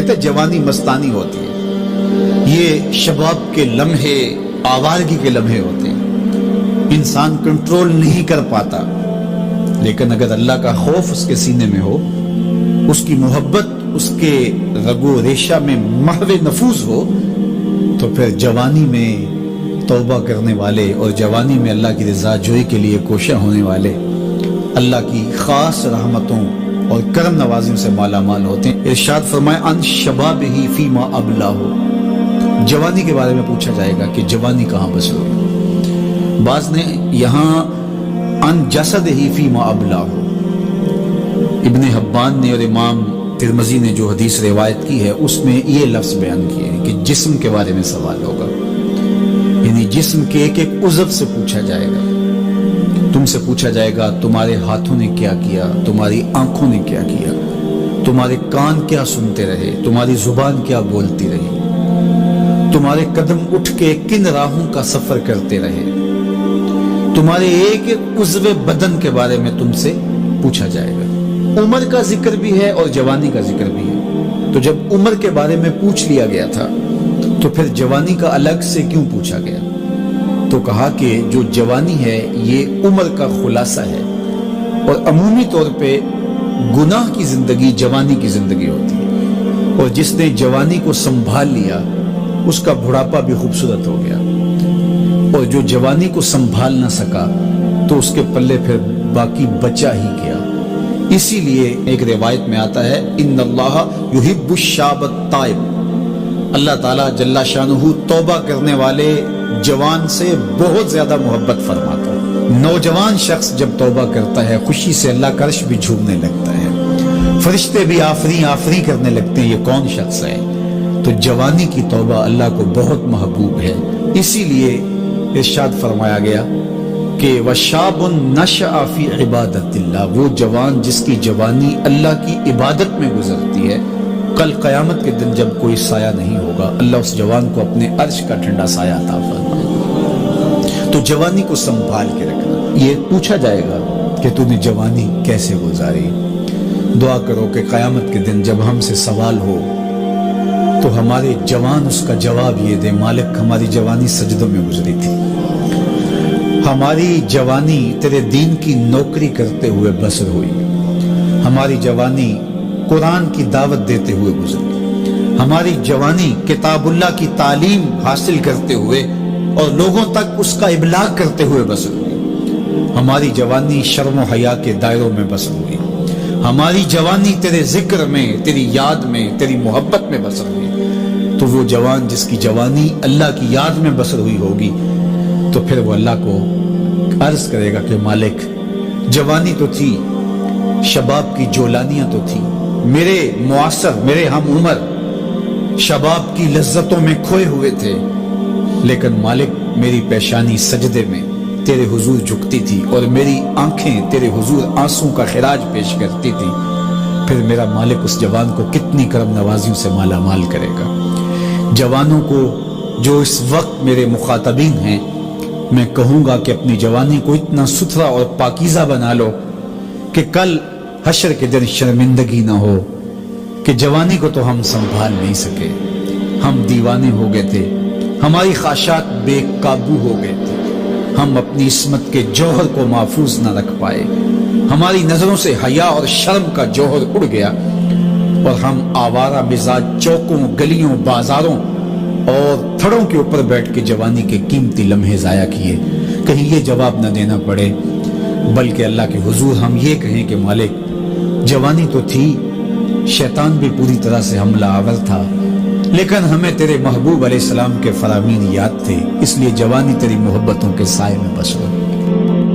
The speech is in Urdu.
کہتے جوانی مستانی ہوتی ہے، یہ شباب کے لمحے آوارگی کے لمحے ہوتے ہیں، انسان کنٹرول نہیں کر پاتا، لیکن اگر اللہ کا خوف اس کے سینے میں ہو، اس کی محبت اس کے رگ و ریشہ میں محو نفوذ ہو، تو پھر جوانی میں توبہ کرنے والے اور جوانی میں اللہ کی رضا جوئی کے لیے کوشاں ہونے والے اللہ کی خاص رحمتوں اور کرم نوازیوں سے مالا مال ہوتے ہیں۔ ارشاد فرمائے ان شبابہ فیما ابلاہ، جوانی کے بارے میں پوچھا جائے گا کہ جوانی کہاں بسر ہوگی۔ بعض نے یہاں ان جسدہ فیما ابلاہ، ابن حبان نے اور امام ترمذی نے جو حدیث روایت کی ہے اس میں یہ لفظ بیان کیے ہیں کہ جسم کے بارے میں سوال ہوگا، یعنی جسم کے ایک ایک عضو سے پوچھا جائے گا۔ تم سے پوچھا جائے گا تمہارے ہاتھوں نے کیا کیا، تمہاری آنکھوں نے کیا کیا، تمہارے کان کیا سنتے رہے، تمہاری زبان کیا بولتی رہی، تمہارے قدم اٹھ کے کن راہوں کا سفر کرتے رہے، تمہارے ایک ایک عضو بدن کے بارے میں تم سے پوچھا جائے گا۔ عمر کا ذکر بھی ہے اور جوانی کا ذکر بھی ہے، تو جب عمر کے بارے میں پوچھ لیا گیا تھا تو پھر جوانی کا الگ سے کیوں پوچھا گیا؟ تو کہا کہ جو جوانی ہے یہ عمر کا خلاصہ ہے، اور عمومی طور پہ گناہ کی زندگی جوانی کی زندگی ہوتی ہے، اور جس نے جوانی کو سنبھال لیا اس کا بڑھاپا بھی خوبصورت ہو گیا، اور جو جوانی کو سنبھال نہ سکا تو اس کے پلے پھر باقی بچا ہی گیا۔ اسی لیے ایک روایت میں آتا ہے ان اللہ یحب الشاب التائب، اللہ تعالیٰ جل شانہ توبہ کرنے والے جوان سے بہت زیادہ محبت فرماتا ہے۔ نوجوان شخص جب توبہ کرتا ہے خوشی سے اللہ کا عرش بھی جھومنے لگتا ہے، فرشتے بھی آفریں آفریں کرنے لگتے ہیں، یہ کون شخص ہے؟ تو جوانی کی توبہ اللہ کو بہت محبوب ہے۔ اسی لیے ارشاد فرمایا گیا کہ وَشَابٌ نَشَأَ فِي عِبَادَةِ اللَّهِ، وہ جوان جس کی جوانی اللہ کی عبادت میں گزرتی ہے، کل قیامت کے دن جب کوئی سایہ نہیں ہوگا اللہ اس جوان کو اپنے عرش کا ٹھنڈا سایہ عطا فرمائے۔ تو جوانی کو سنبھال کے رکھنا، یہ پوچھا جائے گا کہ تو نے جوانی کیسے گزاری۔ دعا کرو کہ قیامت کے دن جب ہم سے سوال ہو تو ہمارے جوان اس کا جواب یہ دے مالک ہماری جوانی سجدوں میں گزری تھی، ہماری جوانی تیرے دین کی نوکری کرتے ہوئے بسر ہوئی، ہماری جوانی قرآن کی دعوت دیتے ہوئے گزری، ہماری جوانی کتاب اللہ کی تعلیم حاصل کرتے ہوئے اور لوگوں تک اس کا ابلاغ کرتے ہوئے بسر ہوئی، ہماری جوانی شرم و حیا کے دائروں میں بسر ہوئی، ہماری جوانی تیرے ذکر میں، تیری یاد میں، تیری محبت میں بسر ہوئی۔ تو وہ جوان جس کی جوانی اللہ کی یاد میں بسر ہوئی ہوگی تو پھر وہ اللہ کو عرض کرے گا کہ مالک جوانی تو تھی، شباب کی جولانیاں تو تھی، میرے معاصر میرے ہم عمر شباب کی لذتوں میں کھوئے ہوئے تھے، لیکن مالک میری پیشانی سجدے میں تیرے حضور جھکتی تھی اور میری آنکھیں تیرے حضور آنسوں کا خراج پیش کرتی تھی، پھر میرا مالک اس جوان کو کتنی کرم نوازیوں سے مالا مال کرے گا۔ جوانوں کو جو اس وقت میرے مخاطبین ہیں میں کہوں گا کہ اپنی جوانی کو اتنا ستھرا اور پاکیزہ بنا لو کہ کل حشر کے دن شرمندگی نہ ہو کہ جوانی کو تو ہم سنبھال نہیں سکے، ہم دیوانے ہو گئے تھے، ہماری خواہشات بے قابو ہو گئے تھے، ہم اپنی عصمت کے جوہر کو محفوظ نہ رکھ پائے، ہماری نظروں سے حیا اور شرم کا جوہر اڑ گیا اور ہم آوارہ مزاج چوکوں گلیوں بازاروں اور تھڑوں کے اوپر بیٹھ کے جوانی کے قیمتی لمحے ضائع کیے۔ کہیں یہ جواب نہ دینا پڑے بلکہ اللہ کے حضور ہم یہ کہیں کہ مالک جوانی تو تھی، شیطان بھی پوری طرح سے حملہ آور تھا، لیکن ہمیں تیرے محبوب علیہ السلام کے فرامین یاد تھے، اس لیے جوانی تیری محبتوں کے سائے میں بسر ہوئی۔